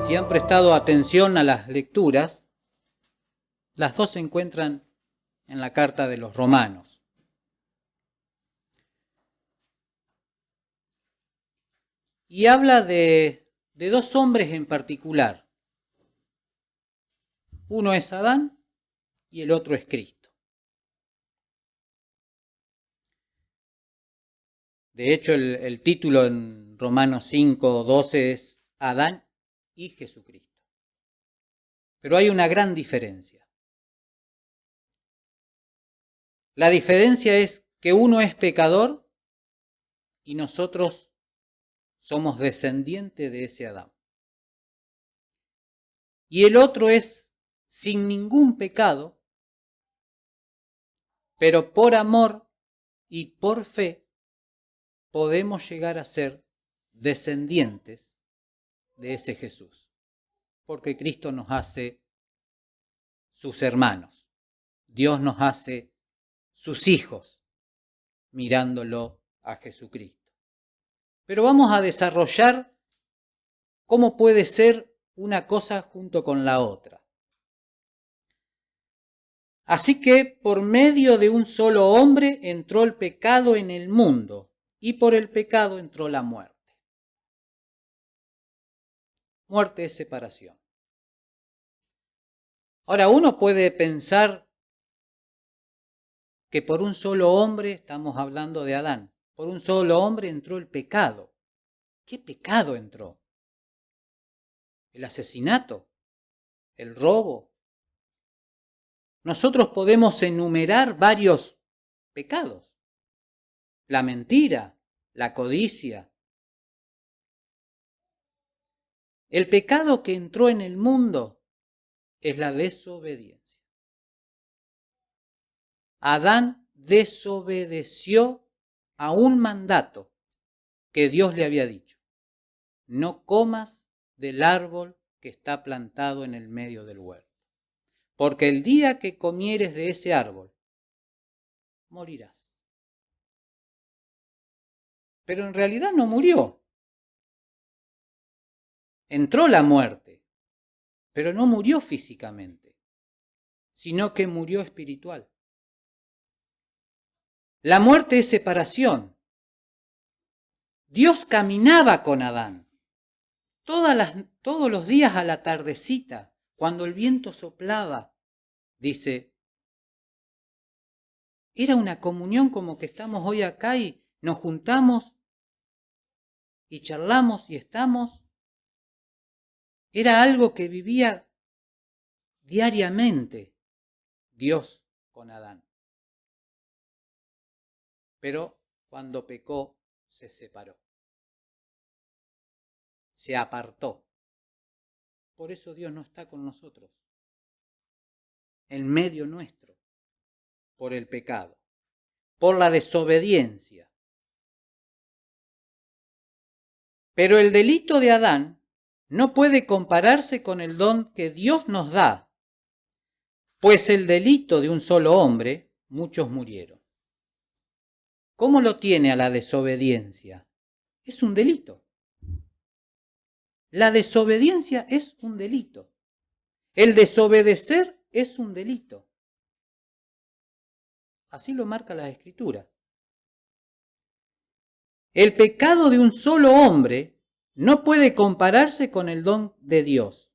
Si han prestado atención a las lecturas, las dos se encuentran en la carta de los Romanos. Y habla de dos hombres en particular. Uno es Adán y el otro es Cristo. De hecho, el título en Romanos 5:12 es Adán y Jesucristo. Pero hay una gran diferencia. La diferencia es que uno es pecador y nosotros somos descendientes de ese Adán. Y el otro es sin ningún pecado, pero por amor y por fe podemos llegar a ser descendientes de ese Jesús, porque Cristo nos hace sus hermanos, Dios nos hace sus hijos, mirándolo a Jesucristo. Pero vamos a desarrollar cómo puede ser una cosa junto con la otra. Así que por medio de un solo hombre entró el pecado en el mundo, y por el pecado entró la muerte. Muerte es separación. Ahora, uno puede pensar que por un solo hombre, estamos hablando de Adán, por un solo hombre entró el pecado. ¿Qué pecado entró? ¿El asesinato? ¿El robo? Nosotros podemos enumerar varios pecados. La mentira, la codicia. El pecado que entró en el mundo es la desobediencia. Adán desobedeció a un mandato que Dios le había dicho. No comas del árbol que está plantado en el medio del huerto, porque el día que comieres de ese árbol, morirás. Pero en realidad no murió. Entró la muerte, pero no murió físicamente, sino que murió espiritual. La muerte es separación. Dios caminaba con Adán. Todos los días a la tardecita, cuando el viento soplaba, dice, era una comunión como que estamos hoy acá y nos juntamos y charlamos y estamos. Era algo que vivía diariamente Dios con Adán. Pero cuando pecó, se separó. Se apartó. Por eso Dios no está con nosotros, en medio nuestro, por el pecado, por la desobediencia. Pero el delito de Adán no puede compararse con el don que Dios nos da, pues el delito de un solo hombre, muchos murieron. ¿Cómo lo tiene a la desobediencia? Es un delito. La desobediencia es un delito. El desobedecer es un delito. Así lo marca la Escritura. El pecado de un solo hombre no puede compararse con el don de Dios,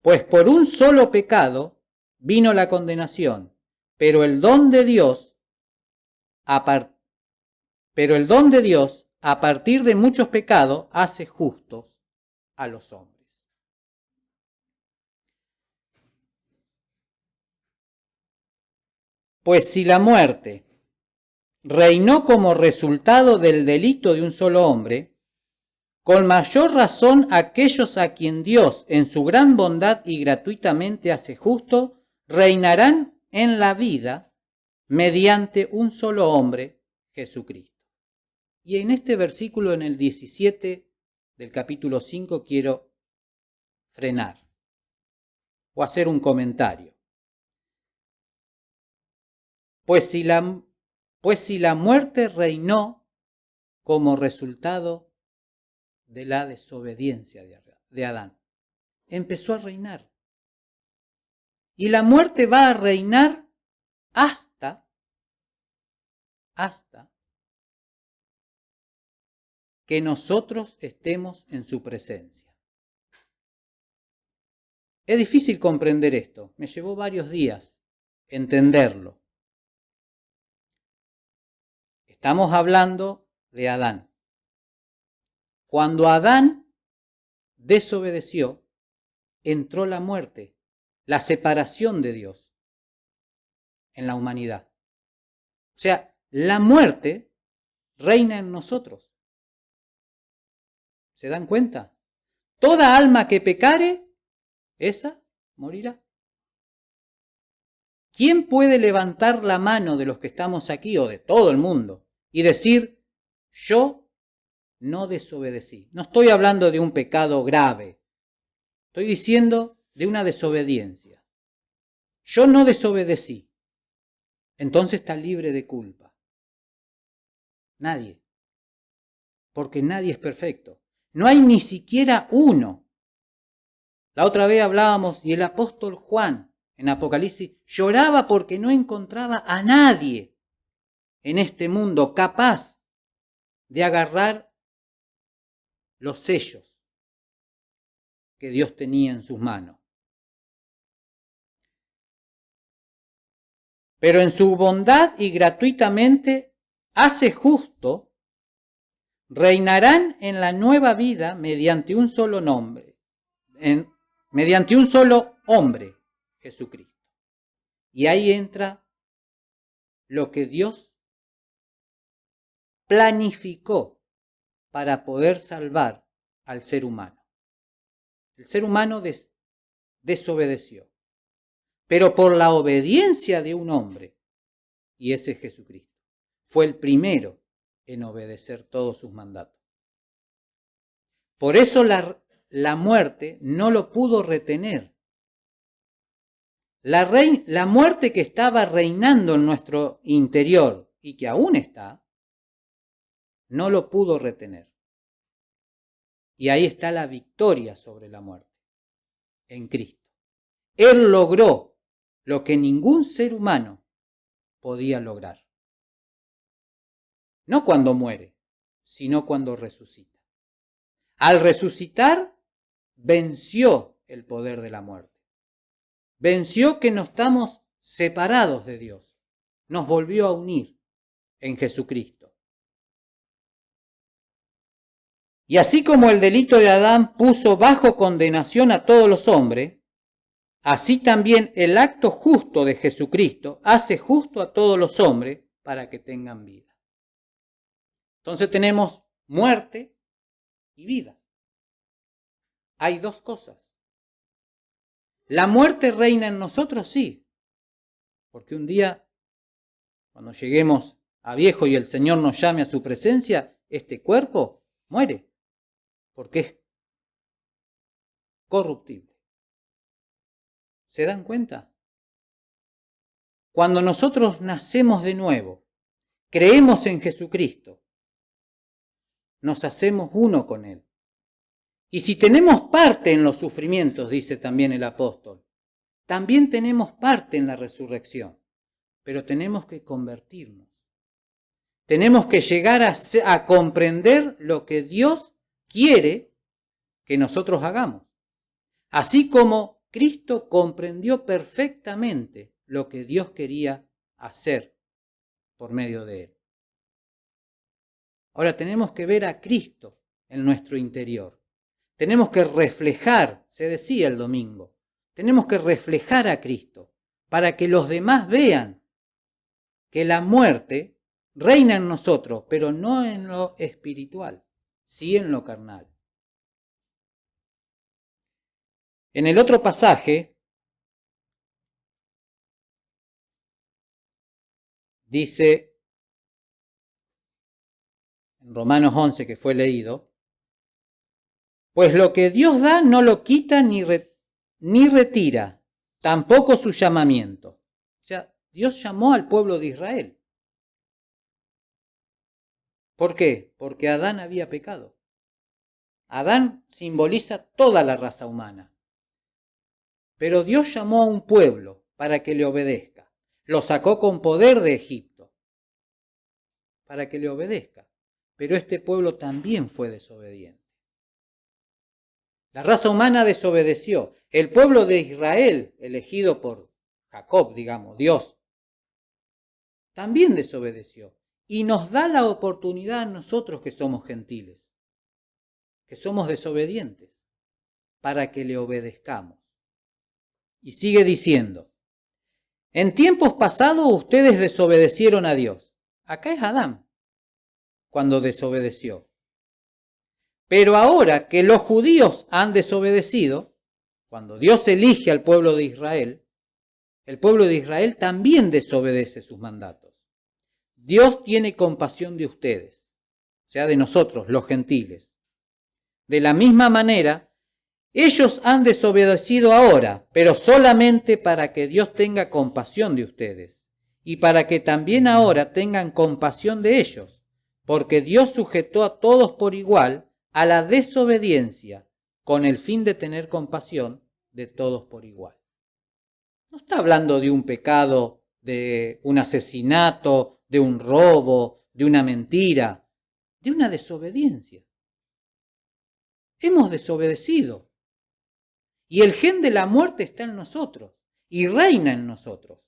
pues por un solo pecado vino la condenación, pero el don de Dios, a partir de muchos pecados, hace justos a los hombres. Pues si la muerte reinó como resultado del delito de un solo hombre, con mayor razón aquellos a quien Dios en su gran bondad y gratuitamente hace justo, reinarán en la vida mediante un solo hombre, Jesucristo. Y en este versículo, en el 17 del capítulo 5, quiero frenar o hacer un comentario. Pues si la muerte reinó como resultado de la desobediencia de Adán. empezó a reinar. Y la muerte va a reinar hasta que nosotros estemos en su presencia. Es difícil comprender esto, me llevó varios días entenderlo. Estamos hablando de Adán. Cuando Adán desobedeció, entró la muerte, la separación de Dios en la humanidad. O sea, la muerte reina en nosotros. ¿Se dan cuenta? Toda alma que pecare, esa morirá. ¿Quién puede levantar la mano de los que estamos aquí o de todo el mundo y decir, yo no desobedecí? No estoy hablando de un pecado grave, estoy diciendo de una desobediencia. Yo no desobedecí, entonces está libre de culpa. Nadie, porque nadie es perfecto. No hay ni siquiera uno. La otra vez hablábamos y el apóstol Juan en Apocalipsis lloraba porque no encontraba a nadie en este mundo capaz de agarrar los sellos que Dios tenía en sus manos. Pero en su bondad y gratuitamente hace justo, reinarán en la nueva vida mediante un solo nombre, mediante un solo hombre, Jesucristo. Y ahí entra lo que Dios planificó para poder salvar al ser humano. El ser humano desobedeció, pero por la obediencia de un hombre, y ese es Jesucristo, fue el primero en obedecer todos sus mandatos. Por eso la muerte no lo pudo retener. La muerte que estaba reinando en nuestro interior y que aún está, no lo pudo retener. Y ahí está la victoria sobre la muerte, en Cristo. Él logró lo que ningún ser humano podía lograr. No cuando muere, sino cuando resucita. Al resucitar, venció el poder de la muerte. Venció que no estamos separados de Dios. Nos volvió a unir en Jesucristo. Y así como el delito de Adán puso bajo condenación a todos los hombres, así también el acto justo de Jesucristo hace justo a todos los hombres para que tengan vida. Entonces tenemos muerte y vida. Hay dos cosas. La muerte reina en nosotros, sí, porque un día, cuando lleguemos a viejo y el Señor nos llame a su presencia, este cuerpo muere, porque es corruptible. ¿Se dan cuenta? Cuando nosotros nacemos de nuevo, creemos en Jesucristo, nos hacemos uno con Él. Y si tenemos parte en los sufrimientos, dice también el apóstol, también tenemos parte en la resurrección, pero tenemos que convertirnos. Tenemos que llegar a comprender lo que Dios quiere que nosotros hagamos. Así como Cristo comprendió perfectamente lo que Dios quería hacer por medio de Él. Ahora tenemos que ver a Cristo en nuestro interior. Tenemos que reflejar, se decía el domingo, tenemos que reflejar a Cristo para que los demás vean que la muerte reina en nosotros, pero no en lo espiritual, sí en lo carnal. En el otro pasaje dice, en Romanos 11 que fue leído, pues lo que Dios da no lo quita ni retira, tampoco su llamamiento. O sea, Dios llamó al pueblo de Israel. ¿Por qué? Porque Adán había pecado. Adán simboliza toda la raza humana. Pero Dios llamó a un pueblo para que le obedezca. Lo sacó con poder de Egipto para que le obedezca. Pero este pueblo también fue desobediente. La raza humana desobedeció. El pueblo de Israel, elegido por Jacob, digamos, Dios, también desobedeció. Y nos da la oportunidad a nosotros que somos gentiles, que somos desobedientes, para que le obedezcamos. Y sigue diciendo, en tiempos pasados ustedes desobedecieron a Dios. Acá es Adán, cuando desobedeció. Pero ahora que los judíos han desobedecido, cuando Dios elige al pueblo de Israel, el pueblo de Israel también desobedece sus mandatos. Dios tiene compasión de ustedes, o sea, de nosotros, los gentiles. De la misma manera, ellos han desobedecido ahora, pero solamente para que Dios tenga compasión de ustedes y para que también ahora tengan compasión de ellos, porque Dios sujetó a todos por igual a la desobediencia con el fin de tener compasión de todos por igual. No está hablando de un pecado, de un asesinato, de un robo, de una mentira, de una desobediencia. Hemos desobedecido. Y el gen de la muerte está en nosotros y reina en nosotros.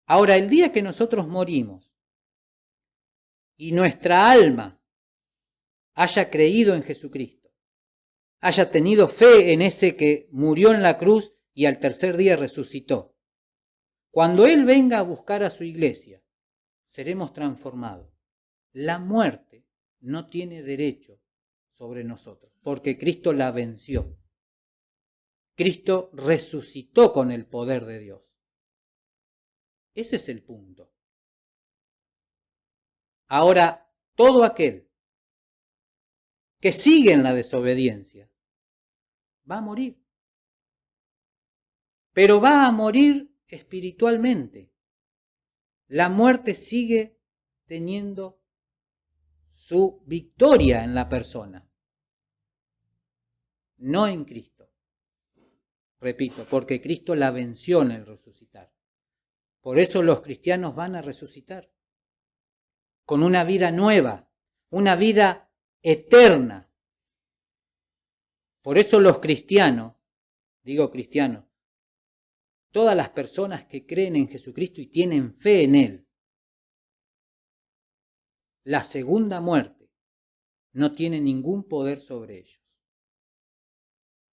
Ahora, el día que nosotros morimos y nuestra alma haya creído en Jesucristo, haya tenido fe en ese que murió en la cruz y al tercer día resucitó, cuando Él venga a buscar a su iglesia, seremos transformados. La muerte no tiene derecho sobre nosotros, porque Cristo la venció. Cristo resucitó con el poder de Dios. Ese es el punto. Ahora, todo aquel que sigue en la desobediencia va a morir. Pero va a morir espiritualmente. La muerte sigue teniendo su victoria en la persona, no en Cristo. Repito, porque Cristo la venció en el resucitar. Por eso los cristianos van a resucitar con una vida nueva, una vida eterna. Por eso los cristianos, digo cristianos, todas las personas que creen en Jesucristo y tienen fe en Él, la segunda muerte no tiene ningún poder sobre ellos.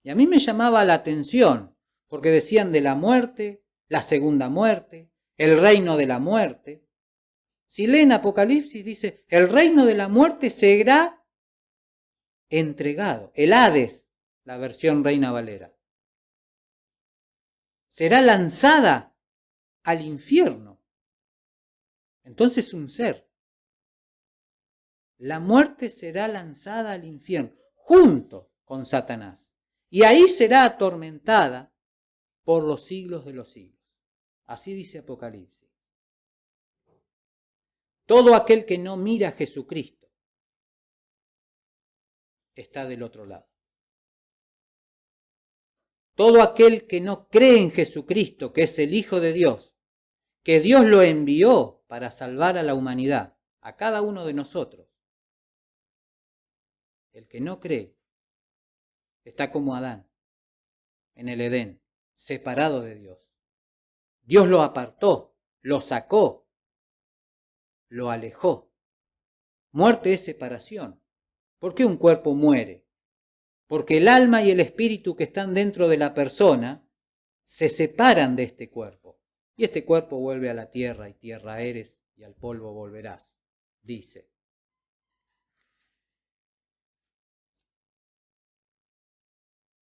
Y a mí me llamaba la atención, porque decían de la muerte, la segunda muerte, el reino de la muerte. Si leen Apocalipsis, dice, el reino de la muerte será entregado. El Hades, la versión Reina Valera, será lanzada al infierno. Entonces un ser. La muerte será lanzada al infierno, junto con Satanás. Y ahí será atormentada por los siglos de los siglos. Así dice Apocalipsis. Todo aquel que no mira a Jesucristo está del otro lado. Todo aquel que no cree en Jesucristo, que es el Hijo de Dios, que Dios lo envió para salvar a la humanidad, a cada uno de nosotros. El que no cree está como Adán en el Edén, separado de Dios. Dios lo apartó, lo sacó, lo alejó. Muerte es separación. ¿Por qué un cuerpo muere? Porque el alma y el espíritu que están dentro de la persona se separan de este cuerpo. Y este cuerpo vuelve a la tierra, y tierra eres, y al polvo volverás, dice.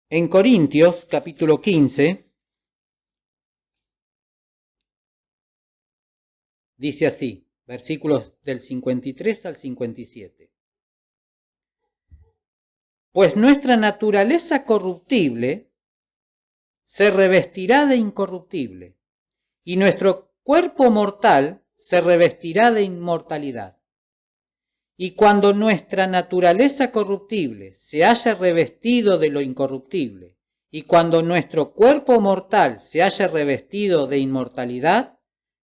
En Corintios, capítulo 15, dice así, versículos del 53 al 57. Pues nuestra naturaleza corruptible se revestirá de incorruptible, y nuestro cuerpo mortal se revestirá de inmortalidad. Y cuando nuestra naturaleza corruptible se haya revestido de lo incorruptible, y cuando nuestro cuerpo mortal se haya revestido de inmortalidad,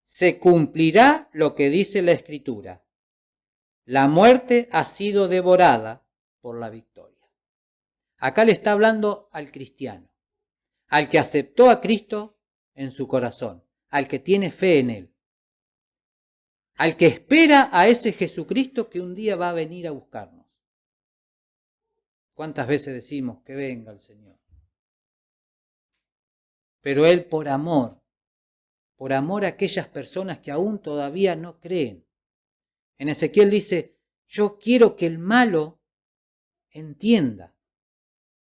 se cumplirá lo que dice la Escritura: la muerte ha sido devorada por la victoria. Acá le está hablando al cristiano, al que aceptó a Cristo en su corazón, al que tiene fe en Él, al que espera a ese Jesucristo que un día va a venir a buscarnos. ¿Cuántas veces decimos que venga el Señor? Pero Él por amor a aquellas personas que aún todavía no creen. En Ezequiel dice: yo quiero que el malo entienda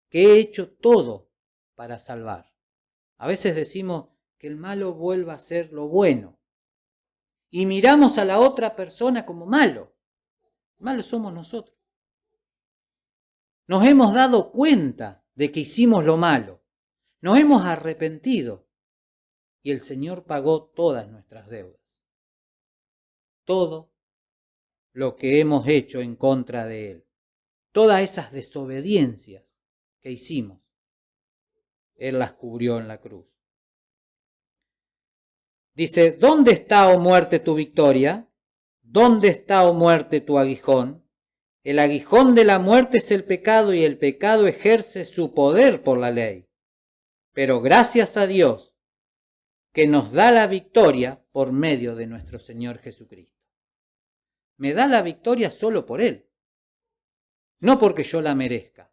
que he hecho todo para salvar. A veces decimos que el malo vuelva a ser lo bueno y miramos a la otra persona como malo. Malos somos nosotros. Nos hemos dado cuenta de que hicimos lo malo, nos hemos arrepentido y el Señor pagó todas nuestras deudas. Todo lo que hemos hecho en contra de Él, todas esas desobediencias que hicimos, Él las cubrió en la cruz. Dice: ¿dónde está, oh muerte, tu victoria? ¿Dónde está, oh muerte, tu aguijón? El aguijón de la muerte es el pecado, y el pecado ejerce su poder por la ley. Pero gracias a Dios que nos da la victoria por medio de nuestro Señor Jesucristo. Me da la victoria solo por Él, no porque yo la merezca.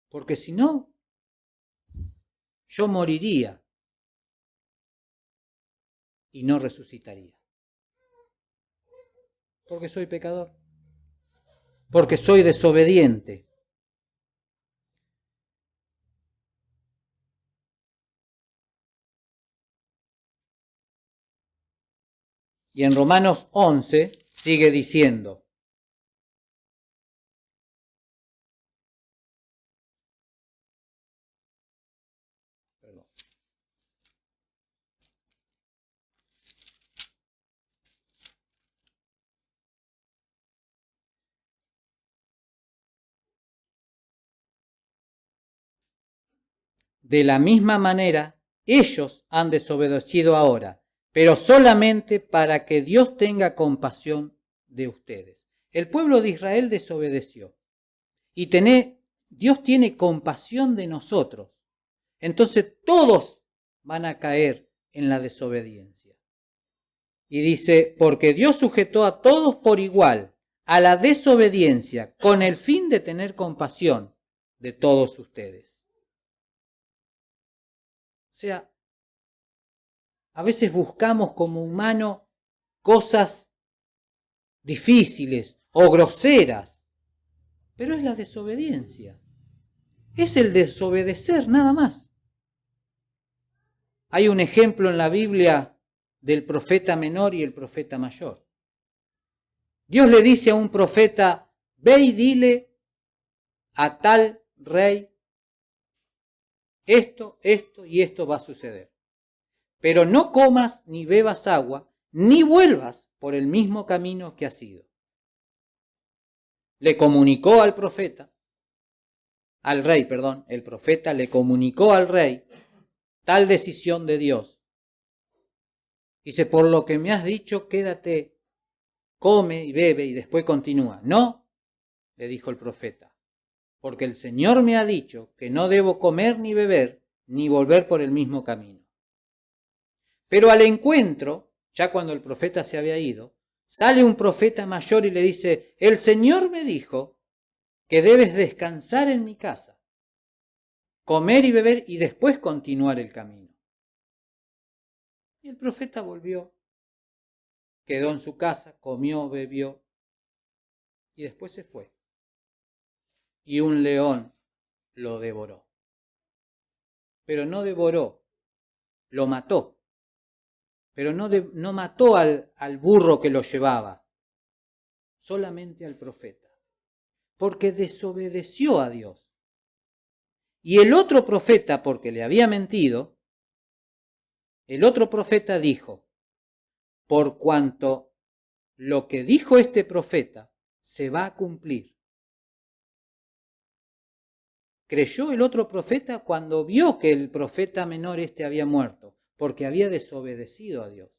Porque si no, yo moriría y no resucitaría. Porque soy pecador, porque soy desobediente. Y en Romanos 11 sigue diciendo: de la misma manera, ellos han desobedecido ahora, pero solamente para que Dios tenga compasión de ustedes. El pueblo de Israel desobedeció y Dios tiene compasión de nosotros. Entonces todos van a caer en la desobediencia. Y dice: porque Dios sujetó a todos por igual a la desobediencia, con el fin de tener compasión de todos ustedes. O sea, a veces buscamos como humano cosas difíciles o groseras, pero es la desobediencia. Es el desobedecer, nada más. Hay un ejemplo en la Biblia del profeta menor y el profeta mayor. Dios le dice a un profeta: ve y dile a tal rey esto y esto va a suceder. Pero no comas ni bebas agua, ni vuelvas por el mismo camino que has ido. Le comunicó al rey, el profeta le comunicó al rey tal decisión de Dios. Dice: por lo que me has dicho, quédate, come y bebe, y después continúa. No, le dijo el profeta, porque el Señor me ha dicho que no debo comer ni beber, ni volver por el mismo camino. Pero al encuentro, ya cuando el profeta se había ido, sale un profeta mayor y le dice: el Señor me dijo que debes descansar en mi casa, comer y beber y después continuar el camino. Y el profeta volvió, quedó en su casa, comió, bebió y después se fue. Y un león lo devoró. Pero no devoró, lo mató. Pero no mató al burro que lo llevaba, solamente al profeta, porque desobedeció a Dios. Y el otro profeta, porque le había mentido, el otro profeta dijo: por cuanto lo que dijo este profeta se va a cumplir, creyó el otro profeta cuando vio que el profeta menor había muerto, porque había desobedecido a Dios.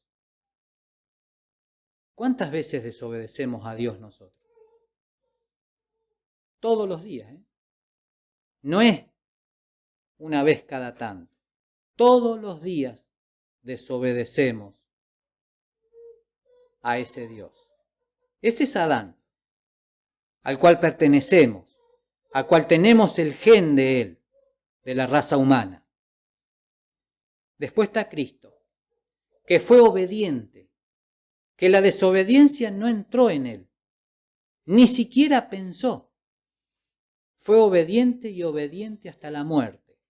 ¿Cuántas veces desobedecemos a Dios nosotros? Todos los días, ¿eh? No es una vez cada tanto. Todos los días desobedecemos a ese Dios. Ese es Adán, al cual pertenecemos, al cual tenemos el gen de él, de la raza humana. Después está Cristo, que fue obediente, que la desobediencia no entró en él, ni siquiera pensó. Fue obediente y obediente hasta la muerte.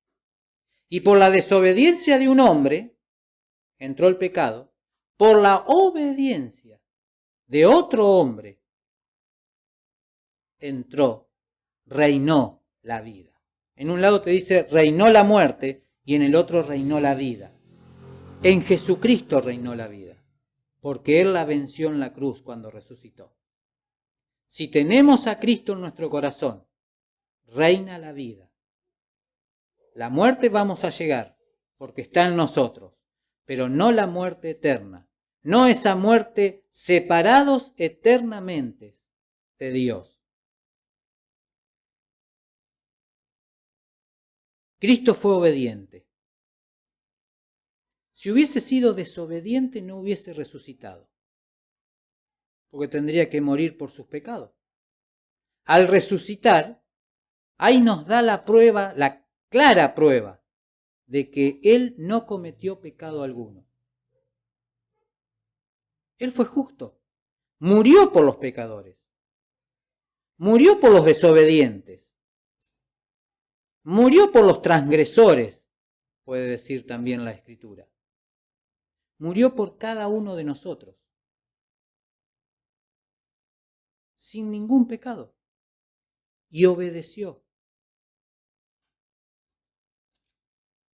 Y por la desobediencia de un hombre entró el pecado, por la obediencia de otro hombre reinó la vida. En un lado te dice reinó la muerte y en el otro reinó la vida. En Jesucristo reinó la vida, porque Él la venció en la cruz cuando resucitó. Si tenemos a Cristo en nuestro corazón, reina la vida. La muerte vamos a llegar, porque está en nosotros, pero no la muerte eterna, no esa muerte separados eternamente de Dios. Cristo fue obediente. Si hubiese sido desobediente, no hubiese resucitado, porque tendría que morir por sus pecados. Al resucitar, ahí nos da la prueba, la clara prueba, de que Él no cometió pecado alguno. Él fue justo, murió por los pecadores, murió por los desobedientes, murió por los transgresores, puede decir también la Escritura. Murió por cada uno de nosotros, sin ningún pecado, y obedeció.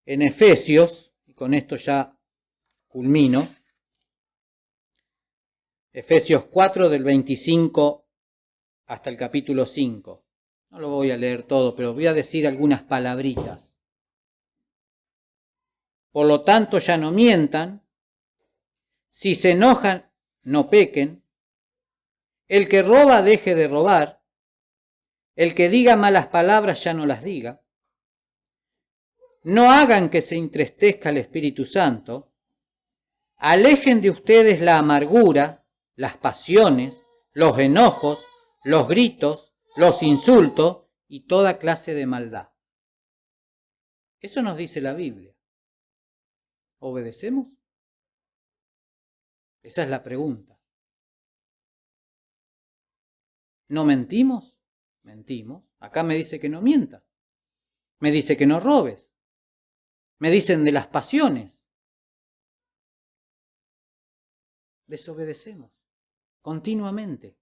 En Efesios, y con esto ya culmino, Efesios 4 del 25 hasta el capítulo 5. No lo voy a leer todo, pero voy a decir algunas palabritas. Por lo tanto, ya no mientan. Si se enojan, no pequen. El que roba, deje de robar. El que diga malas palabras, ya no las diga. No hagan que se entristezca el Espíritu Santo. Alejen de ustedes la amargura, las pasiones, los enojos, los gritos, los insultos y toda clase de maldad. Eso nos dice la Biblia. ¿Obedecemos? Esa es la pregunta. ¿No mentimos? Mentimos. Acá me dice que no mienta. Me dice que no robes. Me dicen de las pasiones. Desobedecemos continuamente.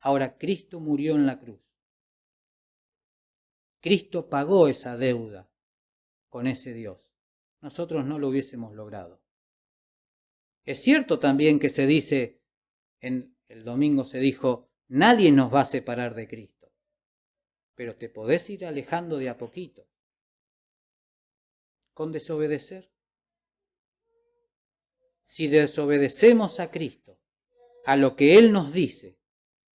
Ahora, Cristo murió en la cruz. Cristo pagó esa deuda con ese Dios. Nosotros no lo hubiésemos logrado. Es cierto también que se dice, en el domingo se dijo, nadie nos va a separar de Cristo. Pero te podés ir alejando de a poquito. Con desobedecer. Si desobedecemos a Cristo, a lo que Él nos dice,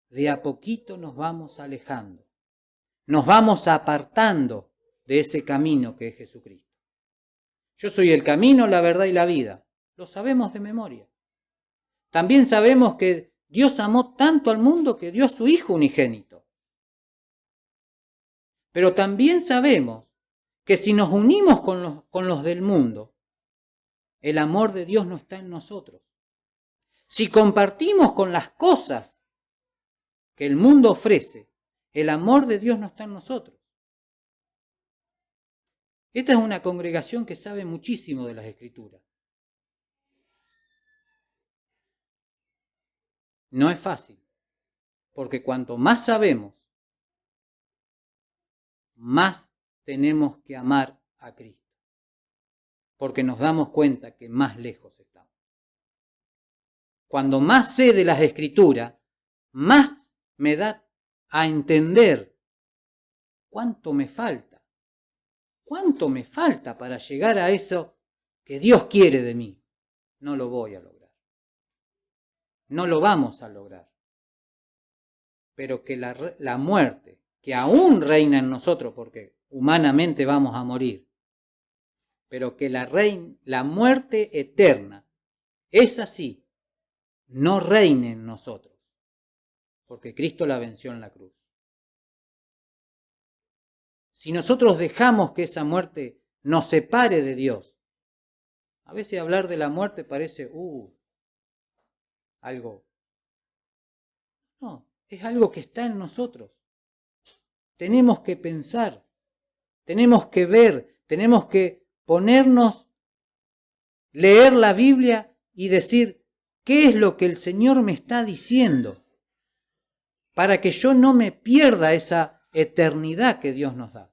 de a poquito nos vamos alejando. Nos vamos apartando de ese camino que es Jesucristo. Yo soy el camino, la verdad y la vida. Lo sabemos de memoria. También sabemos que Dios amó tanto al mundo que dio a su Hijo unigénito. Pero también sabemos que si nos unimos con los del mundo, el amor de Dios no está en nosotros. Si compartimos con las cosas que el mundo ofrece, el amor de Dios no está en nosotros. Esta es una congregación que sabe muchísimo de las Escrituras. No es fácil, porque cuanto más sabemos, más tenemos que amar a Cristo, porque nos damos cuenta que más lejos estamos. Cuando más sé de las Escrituras, más me da a entender ¿cuánto me falta? ¿Cuánto me falta para llegar a eso que Dios quiere de mí? No lo voy a lograr. No lo vamos a lograr. Pero que la muerte, que aún reina en nosotros, porque humanamente vamos a morir, pero que la muerte eterna, es así, no reine en nosotros, porque Cristo la venció en la cruz. Si nosotros dejamos que esa muerte nos separe de Dios, a veces hablar de la muerte parece, algo. No, es algo que está en nosotros. Tenemos que pensar, tenemos que ver, tenemos que ponernos, leer la Biblia y decir, ¿qué es lo que el Señor me está diciendo? Para que yo no me pierda esa eternidad que Dios nos da.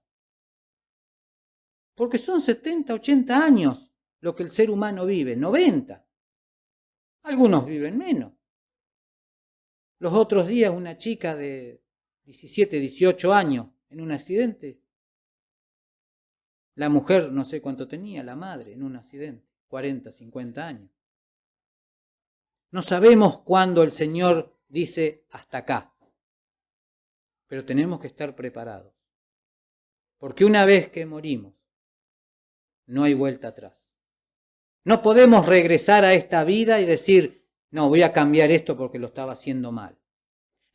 Porque son 70, 80 años lo que el ser humano vive, 90. Algunos viven menos. Los otros días una chica de 17, 18 años en un accidente. La mujer no sé cuánto tenía, la madre, en un accidente, 40, 50 años. No sabemos cuándo el Señor dice hasta acá, pero tenemos que estar preparados. Porque una vez que morimos, no hay vuelta atrás. No podemos regresar a esta vida y decir, no, voy a cambiar esto porque lo estaba haciendo mal.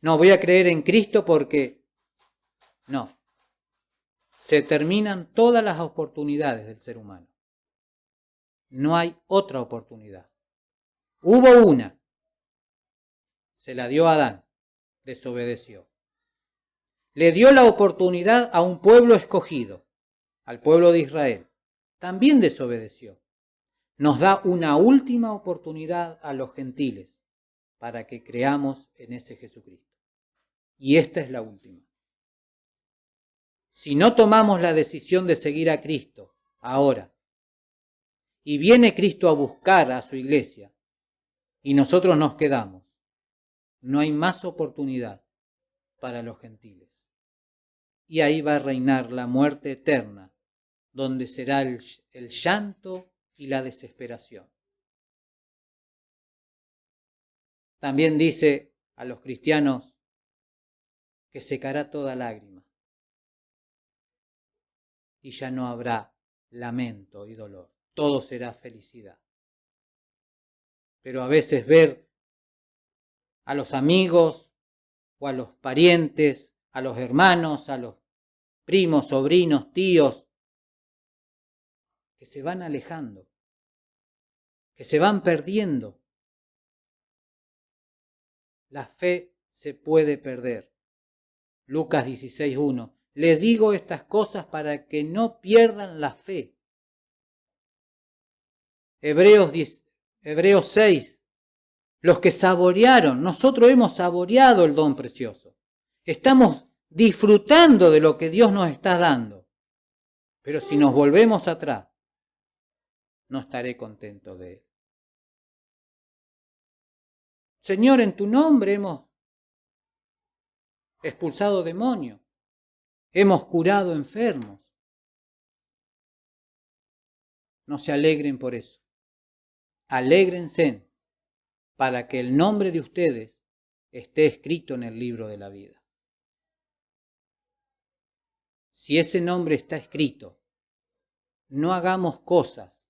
No, voy a creer en Cristo porque... No. Se terminan todas las oportunidades del ser humano. No hay otra oportunidad. Hubo una. Se la dio a Adán. Desobedeció. Le dio la oportunidad a un pueblo escogido, al pueblo de Israel. También desobedeció. Nos da una última oportunidad a los gentiles para que creamos en ese Jesucristo. Y esta es la última. Si no tomamos la decisión de seguir a Cristo ahora, y viene Cristo a buscar a su iglesia, y nosotros nos quedamos, no hay más oportunidad para los gentiles. Y ahí va a reinar la muerte eterna, donde será el llanto y la desesperación. También dice a los cristianos que secará toda lágrima y ya no habrá lamento y dolor. Todo será felicidad. Pero a veces ver a los amigos o a los parientes, a los hermanos, a los primos, sobrinos, tíos, que se van alejando, que se van perdiendo. La fe se puede perder. Lucas 16:1. Les digo estas cosas para que no pierdan la fe. Hebreos 6. Los que saborearon, nosotros hemos saboreado el don precioso. Estamos disfrutando de lo que Dios nos está dando. Pero si nos volvemos atrás, no estaré contento de Él. Señor, en tu nombre hemos expulsado demonios, hemos curado enfermos. No se alegren por eso. Alégrense para que el nombre de ustedes esté escrito en el libro de la vida. Si ese nombre está escrito, no hagamos cosas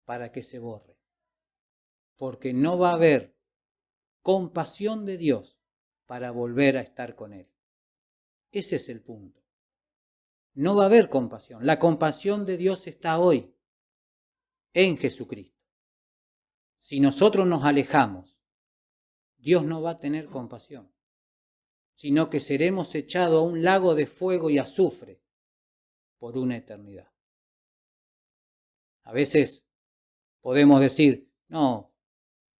para que se borre, porque no va a haber compasión de Dios para volver a estar con Él. Ese es el punto. No va a haber compasión. La compasión de Dios está hoy en Jesucristo. Si nosotros nos alejamos, Dios no va a tener compasión, sino que seremos echados a un lago de fuego y azufre por una eternidad. A veces podemos decir, no,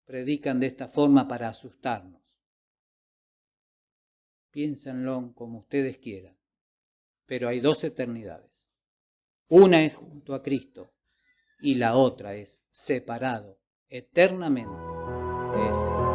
predican de esta forma para asustarnos. Piénsenlo como ustedes quieran, pero hay dos eternidades. Una es junto a Cristo y la otra es separado eternamente de ese Dios.